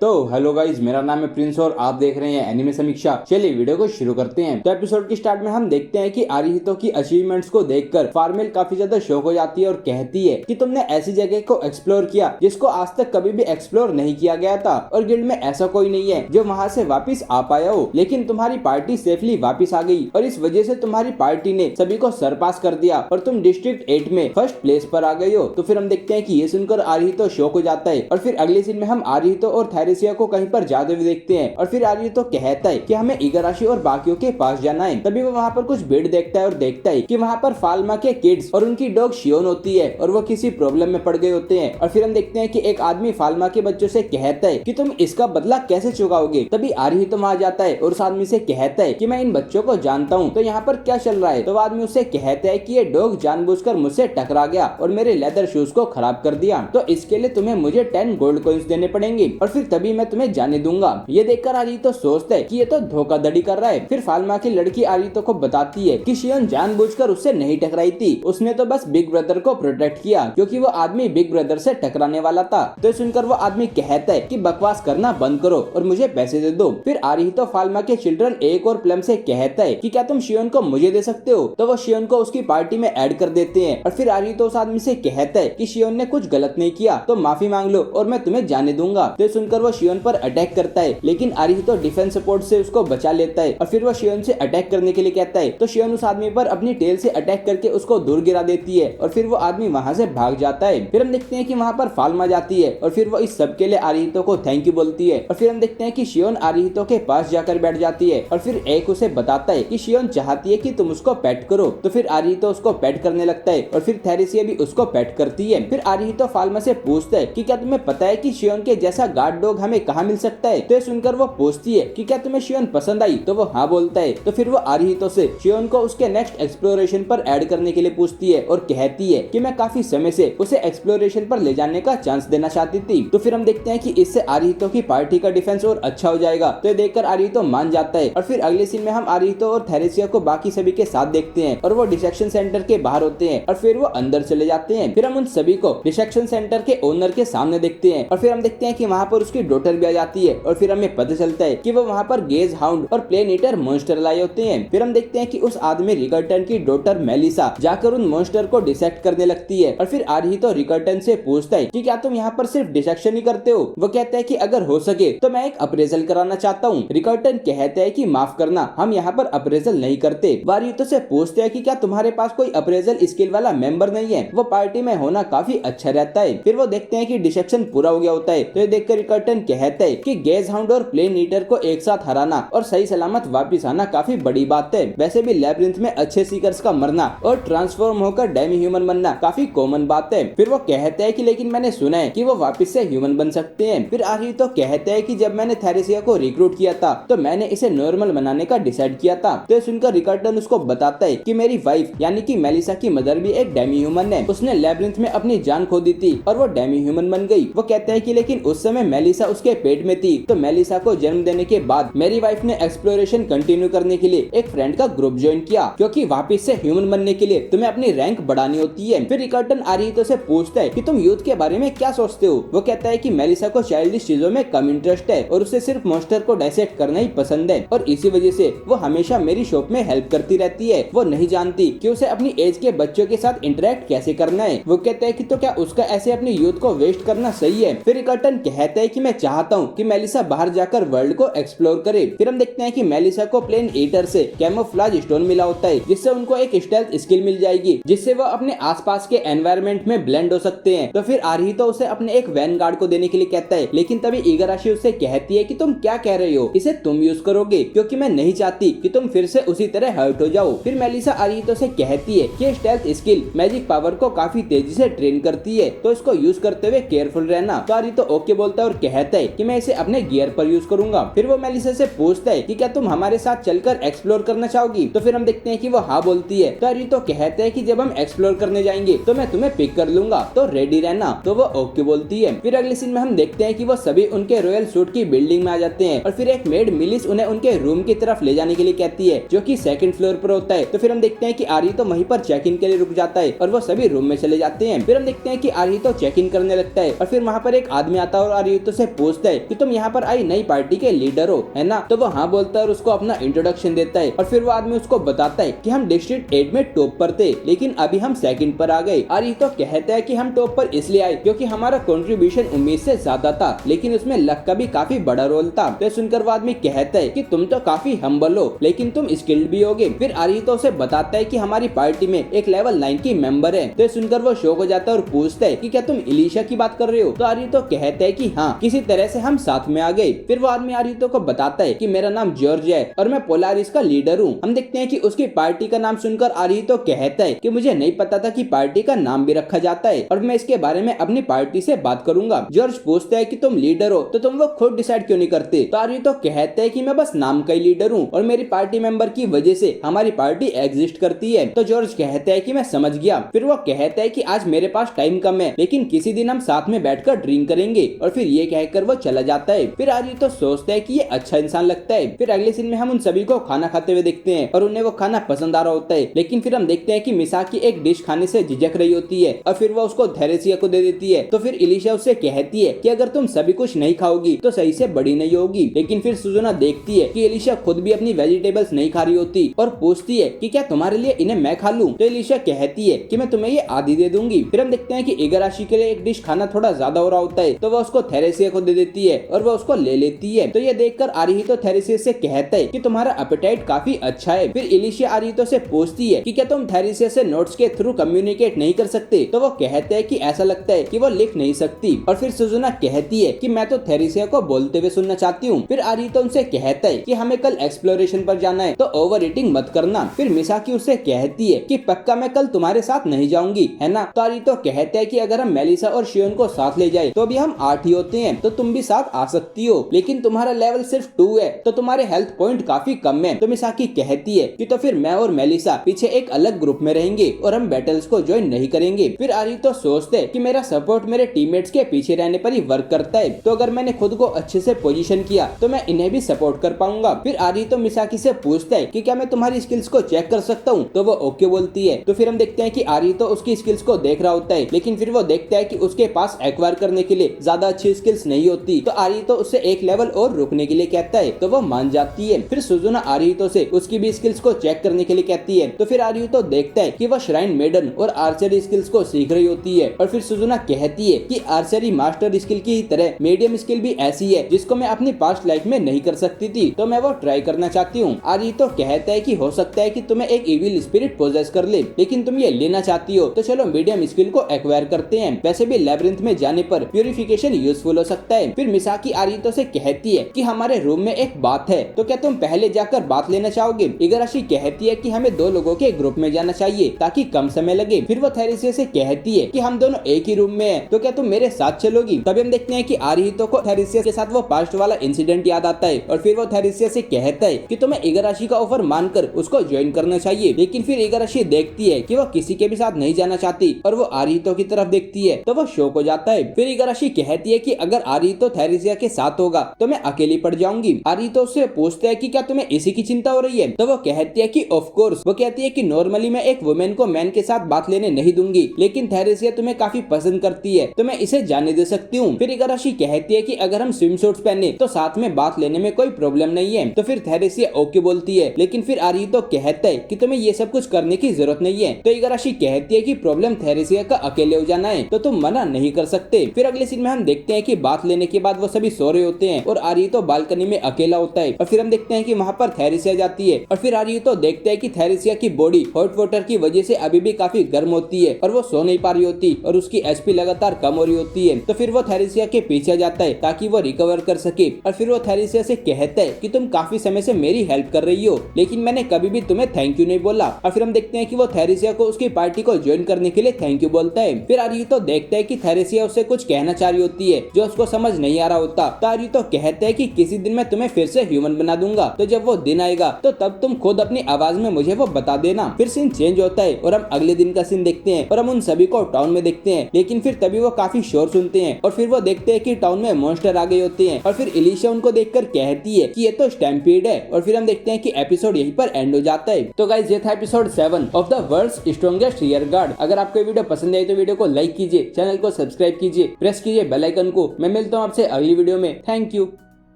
तो hello guys, मेरा नाम है प्रिंस और आप देख रहे हैं एनिमे समीक्षा। चलिए वीडियो को शुरू करते हैं। तो एपिसोड की स्टार्ट में हम देखते हैं कि आरिहितो की अचीवमेंट्स को देखकर फार्मेल काफी ज्यादा शौक हो जाती है और कहती है कि तुमने ऐसी जगह को एक्सप्लोर किया जिसको आज तक कभी भी एक्सप्लोर नहीं किया गया था और गिल्ड में ऐसा कोई नहीं है जो वहाँ से वापिस आ पाया हो, लेकिन तुम्हारी पार्टी सेफली वापिस आ गई और इस वजह से तुम्हारी पार्टी ने सभी को सरपास कर दिया और तुम डिस्ट्रिक्ट 8 में फर्स्ट प्लेस पर आ गई हो। तो फिर हम देखते हैं कि ये सुनकर आरिहितो शौक हो जाता है और फिर अगले सीन में हम आरिहितो और थेरेसिया को कहीं पर जाते हुए देखते हैं और फिर आरिहितो कहता है कि हमें इगाराशी और बाकियों के पास जाना है। तभी वो वहाँ पर कुछ भीड़ देखता है और देखता है कि वहाँ पर फाल्मा के किड्स और उनकी डॉग शियोन होती है और वो किसी प्रॉब्लम में पड़ गए होते हैं। और फिर हम देखते हैं कि एक आदमी फाल्मा के बच्चों से कहता है कि तुम इसका बदला कैसे चुकाओगे। तभी आरिहितो वहाँ जाता है और उस आदमी से कहता है कि मैं इन बच्चों को जानता हूँ, तो यहाँ पर क्या चल रहा है। तो आदमी उससे कहता है कि ये डॉग जानबूझकर मुझसे टकरा गया और मेरे लेदर शूज को खराब कर दिया, तो इसके लिए तुम्हें मुझे 10 गोल्ड कॉइंस देने पड़ेंगे और फिर तभी मैं तुम्हें जाने दूंगा। ये देखकर आरिहितो सोचता है कि ये तो धोखाधड़ी कर रहा है। फिर फाल्मा की लड़की आरिहितो को बताती है कि शियोन जानबूझकर उससे नहीं टकराई थी, उसने तो बस बिग ब्रदर को प्रोटेक्ट किया क्योंकि वो आदमी बिग ब्रदर से टकराने वाला था। तो सुनकर वो आदमी कहता है कि बकवास करना बंद करो और मुझे पैसे दे दो। फिर आरिहितो फाल्मा के चिल्ड्रन एक और प्लम से कहता है कि क्या तुम शियोन को मुझे दे सकते हो। तो वो शियोन को उसकी पार्टी में ऐड कर देते हैं और फिर आरिहितो उस आदमी से कहता है कि शियोन ने कुछ गलत नहीं किया तो माफी मांग लो और मैं तुम्हें जाने दूंगा। तो सुनकर वो शियोन पर अटैक करता है, लेकिन आरिहितो डिफेंस सपोर्ट से उसको बचा लेता है और फिर वो शियोन से अटैक करने के लिए कहता है। तो शियोन उस आदमी पर अपनी टेल से अटैक करके उसको दूर गिरा देती है और फिर वो आदमी वहाँ से भाग जाता है। फिर हम देखते हैं कि वहाँ पर फाल्मा जाती है और फिर वो इस सब के लिए आरिहितो को थैंक यू बोलती है और फिर हम देखते हैं कि शियोन आरिहितो के पास जाकर बैठ जाती है और फिर एक उसे बताता है कि शियोन चाहती है कि तुम उसको पेट करो। तो फिर आरिहितो उसको पेट करने लगता है और फिर थेरेसिया भी उसको पेट करती है। फिर आरिहितो फाल्मा से पूछता है कि क्या तुम्हें पता है कि शियोन के जैसा गार्ड डॉग हमें कहाँ मिल सकता है। तो सुनकर वो पूछती है कि क्या तुम्हें शियोन पसंद आई। तो वो हाँ बोलता है। तो फिर वो आरिहितो से शियोन को उसके नेक्स्ट एक्सप्लोरेशन पर ऐड करने के लिए पूछती है और कहती है कि मैं काफी समय से उसे एक्सप्लोरेशन पर ले जाने का चांस देना चाहती थी। तो फिर हम देखते हैं कि इससे आरिहितो की पार्टी का डिफेंस और अच्छा हो जाएगा। तो ये देखकर आरिहितो मान जाता है और फिर अगले सीन में हम आरिहितो और थेरेसिया को बाकी सभी के साथ देखते हैं और वो डिसेक्शन सेंटर के बाहर होते हैं और फिर वो अंदर चले जाते हैं। फिर हम उन सभी को डिसेक्शन सेंटर के ओनर के सामने देखते हैं और फिर हम देखते हैं कि वहाँ पर उसकी डॉटर भी आ जाती है और फिर हमें पता चलता है कि वो वहाँ पर गेज हाउंड और प्लेन ईटर मॉन्स्टर लाए होते हैं। फिर हम देखते हैं कि उस आदमी रिकर्टन की डॉटर मेलिसा जाकर उन मॉन्स्टर को डिसेक्ट करने लगती है और फिर आरिहितो रिकर्टन से पूछता है कि क्या तुम यहाँ पर सिर्फ डिसेक्शन ही करते हो। वो कहता है कि अगर हो सके तो मैं एक अप्रेजल कराना चाहता हूँ। रिकर्टन कहता है कि माफ करना, हम यहाँ पर अप्रेजल नहीं करते। आरिहितो से पूछते हैं कि क्या तुम्हारे पास कोई अप्रेजल स्किल वाला मेंबर नहीं है, वो पार्टी में होना काफी अच्छा रहता है। फिर वो देखते हैं कि डिसेक्शन पूरा हो गया होता है। तो ये देखकर रिकर्टन कहता है कि गेज हाउंड और प्लेन ईटर को एक साथ हराना और सही सलामत वापिस आना काफी बड़ी बात है। वैसे भी लैब्रिंथ में अच्छे सीकर्स का मरना और ट्रांसफॉर्म होकर डेमी ह्यूमन बनना काफी कॉमन बात है। फिर वो कहता है कि लेकिन मैंने सुना है कि वो वापस से ह्यूमन बन सकते हैं। फिर आरिहितो कहता है कि जब मैंने थेरेसिया को रिक्रूट किया था तो मैंने इसे नॉर्मल बनाने का डिसाइड किया था। तो सुनकर रिकर्टन उसको बताता है कि मेरी वाइफ यानी कि मेलिसा की मदर भी एक डेमी ह्यूमन है, उसने लैब्रिंथ में अपनी जान खो दी थी और वो डेमी ह्यूमन बन गई। वो कहता है कि लेकिन उस समय मेलिसा उसके पेट में थी, तो मेलिसा को जन्म देने के बाद मेरी वाइफ ने एक्सप्लोरेशन कंटिन्यू करने के लिए एक फ्रेंड का ग्रुप ज्वाइन किया क्योंकि वापस से ह्यूमन बनने के लिए तुम्हें अपनी रैंक बढ़ानी होती है। फिर रिकर्टन आरिहितो से पूछता है कि तुम यूथ के बारे में क्या सोचते हो। वो कहता है कि मेलिसा को चाइल्डिश चीजों में कम इंटरेस्ट है और उसे सिर्फ मॉन्स्टर को डाइसेक्ट करना ही पसंद है और इसी वजह से वो हमेशा मेरी शॉप में हेल्प करती रहती है। वो नहीं जानती कि उसे अपनी एज के बच्चों के साथ इंटरेक्ट कैसे करना है। वो कहता है कि तो क्या उसका ऐसे अपनी यूथ को वेस्ट करना सही है। फिर रिकर्टन कहता है कि मैं चाहता हूँ कि मेलिसा बाहर जाकर वर्ल्ड को एक्सप्लोर करे। फिर हम देखते हैं कि मेलिसा को प्लेन ईटर से कैमोफ्लेज स्टोन मिला होता है जिससे उनको एक स्टेल्थ स्किल मिल जाएगी जिससे वो अपने आसपास के एनवायरनमेंट में ब्लेंड हो सकते हैं। तो फिर आरिहितो उसे अपने एक वैन गार्ड को देने के लिए कहता है, लेकिन तभी इगाराशी उससे कहती है कि तुम क्या कह रहे हो, इसे तुम यूज करोगे क्योंकि मैं नहीं चाहती कि तुम फिर से उसी तरह हर्ट हो जाओ। फिर मेलिसा आरिहितो से कहती है कि स्टेल्थ स्किल मैजिक पावर को काफी तेजी से ट्रेन करती है, तो इसको यूज करते हुए केयरफुल रहना। तो आरिहितो ओके बोलता है और कहता है कि मैं इसे अपने गियर पर यूज करूंगा। फिर वो मेलिसा से पूछता है कि क्या तुम हमारे साथ चलकर एक्सप्लोर करना चाहोगी। तो फिर हम देखते हैं कि वो हाँ बोलती है। तो आरिहितो कहता है कि जब हम एक्सप्लोर करने जाएंगे तो मैं तुम्हें पिक कर लूंगा, तो रेडी रहना। तो वो ओके बोलती है। फिर अगले सीन में हम देखते हैं कि वो सभी उनके रॉयल सूट की बिल्डिंग में आ जाते हैं और फिर एक मेड मिलिस उन्हें उनके रूम की तरफ ले जाने के लिए कहती है जो कि सेकंड फ्लोर पर होता है। तो फिर हम देखते हैं कि आरिहितो वहीं पर चेक इन के लिए रुक जाता है और वो सभी रूम में चले जाते हैं। फिर हम देखते हैं कि आरिहितो चेक इन करने लगता है और फिर वहाँ पर एक आदमी आता है और आरिहितो से पूछता है कि तुम यहाँ पर आई नई पार्टी के लीडर हो, है ना? तो वो हाँ बोलता है और उसको अपना इंट्रोडक्शन देता है और फिर वो आदमी उसको बताता है कि हम डिस्ट्रिक्ट 8 में टॉप पर थे, लेकिन अभी हम सेकंड पर आ गए। आरिहितो कहता है कि हम टॉप पर इसलिए आए क्योंकि हमारा कंट्रीब्यूशन उम्मीद से ज्यादा था, लेकिन उसमें लक का भी काफी बड़ा रोल था। तो सुनकर वो आदमी कहता है कि तुम तो काफी हम्बल हो, लेकिन तुम स्किल्ड भी होगे। फिर आरिहितो उसे बताता है कि हमारी पार्टी में एक लेवल 9 की मेंबर है। तो सुनकर वो शॉक हो जाता है और पूछता है कि क्या तुम इलिशा की बात कर रहे हो? तो आरिहितो कहता है कि हाँ, किसी तरह से हम साथ में आ गए। फिर वो आदमी आरिहितो को बताता है कि मेरा नाम जॉर्ज है और मैं पोलारिस का लीडर हूँ। हम देखते हैं कि उसकी पार्टी का नाम सुनकर आरिहितो कहता है कि मुझे नहीं पता था कि पार्टी का नाम भी रखा जाता है और मैं इसके बारे में अपनी पार्टी से बात करूंगा। जॉर्ज पूछता है कि तुम लीडर हो तो तुम वो खुद डिसाइड क्यों नहीं करते? तो आरिहितो कहता है कि मैं बस नाम का ही लीडर हूँ और मेरी पार्टी मेंबर की वजह से हमारी पार्टी एग्जिस्ट करती है। तो जॉर्ज कहता है कि मैं समझ गया। फिर वो कहता है कि आज मेरे पास टाइम कम है, लेकिन किसी दिन हम साथ में बैठकर ड्रिंक करेंगे, और फिर ये कहकर वो चला जाता है। फिर आरिहितो सोचता है कि ये अच्छा इंसान लगता है। फिर अगले सीन में हम उन सभी को खाना खाते हुए देखते हैं और उन्हें वो खाना पसंद आ रहा होता है, लेकिन फिर हम देखते हैं कि मिसाकी एक डिश खाने से झिझक रही होती है और फिर वो उसको थेरेसिया को दे देती है। तो फिर इलिशा उससे कहती है कि अगर तुम सभी कुछ नहीं खाओगी तो सही से बड़ी नहीं होगी। लेकिन फिर सुजुना देखती है कि इलिशा खुद भी अपनी वेजिटेबल्स नहीं खा रही होती और पूछती है कि क्या तुम्हारे लिए इन्हें मैं खा लूं? तो इलिशा कहती है कि मैं तुम्हें ये आधी दे दूंगी। फिर हम देखते हैं कि इगाराशी के लिए एक डिश खाना थोड़ा ज्यादा हो रहा होता है, तो वो उसको थेरेसिया को दे देती है और वो उसको ले लेती है। तो ये देखकर आरिहितो थेरेसिया से कहता है कि तुम्हारा एपेटाइट काफी अच्छा है। फिर इलिशा आरिहितो से पूछती है कि क्या तुम थेरेसिया से नोट्स के थ्रू कम्युनिकेट नहीं कर सकते? तो वो कहते हैं कि ऐसा लगता है कि वो लिख नहीं सकती। और फिर सुजुना कहती है कि मैं तो थेरेसिया को बोलते हुए सुनना चाहती हूँ। फिर आरिहितो उनसे कहता है कि हमें कल एक्सप्लोरेशन पर जाना है, तो ओवर ईटिंग मत करना। फिर मिसाकी उससे कहती है कि पक्का मैं कल तुम्हारे साथ नहीं जाऊंगी, है ना? तो आरिहितो कहता है कि अगर हम मेलिसा और शियोन को साथ ले जाए तो भी हम 8 ही होते हैं, तो तुम भी साथ आ सकती हो, लेकिन तुम्हारा लेवल सिर्फ 2 है, तो तुम्हारे हेल्थ पॉइंट काफी कम है। तो मिसाकी कहती है कि तो फिर मैं और मेलिसा पीछे एक अलग ग्रुप में रहेंगे और हम बैटल्स को ज्वाइन नहीं करेंगे। फिर आरिहितो सोचते है कि मेरा सपोर्ट मेरे टीममेट्स के पीछे रहने पर ही वर्क करता है, तो अगर मैंने खुद को अच्छे से पोजीशन किया तो मैं इन्हें भी सपोर्ट कर पाऊंगा। फिर आरिहितो मिसाकी से पूछता है कि क्या मैं तुम्हारी स्किल्स को चेक कर सकता हूँ? तो वो ओके बोलती है। तो फिर हम देखते हैं कि आरिहितो उसकी स्किल्स को देख रहा होता है, लेकिन फिर वो देखता है कि उसके पास एक्वायर करने के लिए ज्यादा अच्छी स्किल्स नहीं होती। तो आरिहितो उससे एक लेवल और रुकने के लिए कहता है, तो वो मान जाती है। फिर सुजुना आरिहितो से उसकी भी स्किल्स को चेक करने के लिए कहती है। तो फिर आरिहितो देखता है कि वो श्राइन मेडन और आर्चरी स्किल्स को सीख रही होती है और फिर सुजुना कहती है कि आर्चरी मास्टर स्किल की तरह मीडियम स्किल भी ऐसी है जिसको मैं अपनी पास्ट लाइफ में नहीं कर सकती थी, तो मैं वो ट्राई करना चाहती हूँ। आरिहितो कहता है कि हो सकता है कि तुम्हें एक इविल स्पिरिट पोजेस कर ले, लेकिन तुम ये लेना चाहती हो तो चलो मीडियम स्किल को एक्वायर करते हैं। वैसे भी लैब्रिंथ में जाने पर प्यूरिफिकेशन यूजफुल हो सकता है। फिर मिसाकी आरिहितो से कहती है कि हमारे रूम में एक बाथ है, तो क्या तुम पहले जाकर बात लेना चाहोगे? इगाराशी कहती है कि हमें 2 लोगों के ग्रुप में जाना चाहिए ताकि कम समय लगे। फिर वो थेरेसिया से कहती है कि हम दोनों एक ही रूम में हैं, तो क्या तुम मेरे साथ चलोगी? तभी हम देखते हैं कि आरिहितो को थेरेसिया के साथ वो पास्ट वाला इंसिडेंट याद आता है और फिर वो थेरेसिया से कहता है कि तुम्हें इगाराशी का ऑफर मानकर उसको ज्वाइन करना चाहिए। लेकिन फिर इगाराशी देखती है कि वो किसी के भी साथ नहीं जाना चाहती और वो आरिहितो की तरफ देखती है, तो वो शॉक हो जाता है। फिर इगाराशी कहती है कि अगर आरिहितो थेरेसिया के साथ होगा तो मैं अकेली पड़ जाऊंगी। आरिहितो से पूछता है कि क्या तुम्हें इसी की चिंता हो रही है? तो वो कहती है कि ऑफ कोर्स। वो कहती है कि नॉर्मली मैं एक वुमेन को मैन के साथ बात लेने नहीं दूंगी, लेकिन थेरेसिया तुम्हें काफी पसंद करती है तो मैं इसे जाने दे सकती हूँ। फिर इगाराशी कहती है कि अगर हम स्विम सूट्स पहने तो साथ में बात लेने में कोई प्रॉब्लम नहीं है। तो फिर थेरेसिया ओके बोलती है, लेकिन फिर आरिहितो कहता है कि तुम्हें ये सब कुछ करने की जरूरत नहीं है। तो इगाराशी कहती है कि प्रॉब्लम थेरेसिया का अकेले हो जाना है, तो तुम मना नहीं कर सकते। फिर अगले सीन में हम देखते हैं कि बात लेने के बाद वो सभी सो रहे होते हैं और आरिहितो बालकनी में अकेला होता है और फिर हम देखते हैं कि वहाँ पर थेरेसिया जाती है और फिर आरिहितो देखते हैं कि थेरेसिया की बॉडी हॉट वाटर की वजह से अभी भी काफी गर्म होती है और वो सो नहीं पा रही होती और उसकी एचपी लगातार कम हो रही होती है। तो फिर वो थेरेसिया के पीछे जाता है ताकि वो रिकवर कर सके और फिर वो थेरेसिया से कहता है कि तुम काफी समय से मेरी हेल्प कर रही हो, लेकिन मैंने कभी भी तुम्हें थैंक यू नहीं बोला। और फिर हम देखते हैं कि वो थेरेसिया को उसकी पार्टी को ज्वाइन करने के लिए थैंक यू बोलता है। फिर आरिहितो देखता है कि थेरेसिया उससे कुछ कहना चाह रही होती है जो उसको समझ नहीं आ रहा होता। तो आरिहितो कहता है कि किसी दिन मैं तुम्हें फिर से ह्यूमन बना दूंगा, तो जब वो दिन आएगा तो तब तुम खुद अपनी आवाज में मुझे वो बता देना। फिर सीन चेंज होता है और हम अगले दिन का सीन देखते हैं और हम उन सभी को टाउन में देखते हैं, लेकिन फिर तभी वो काफी शोर सुनते हैं और फिर वो देखते हैं कि टाउन में मॉन्स्टर आ गए होते हैं और फिर इलिशा उनको देखकर कहती है कि ये तो स्टैम्पीड है और फिर हम देखते हैं कि एपिसोड यहीं पर एंड हो जाता है। तो गाइस, ये था episode 7 of the world's strongest rear guard. अगर आपको वीडियो पसंद आई तो वीडियो को लाइक कीजिए, चैनल को सब्सक्राइब कीजिए, प्रेस कीजिए बेल आइकन को। मैं मिलता हूँ आपसे अगली वीडियो में। Thank you.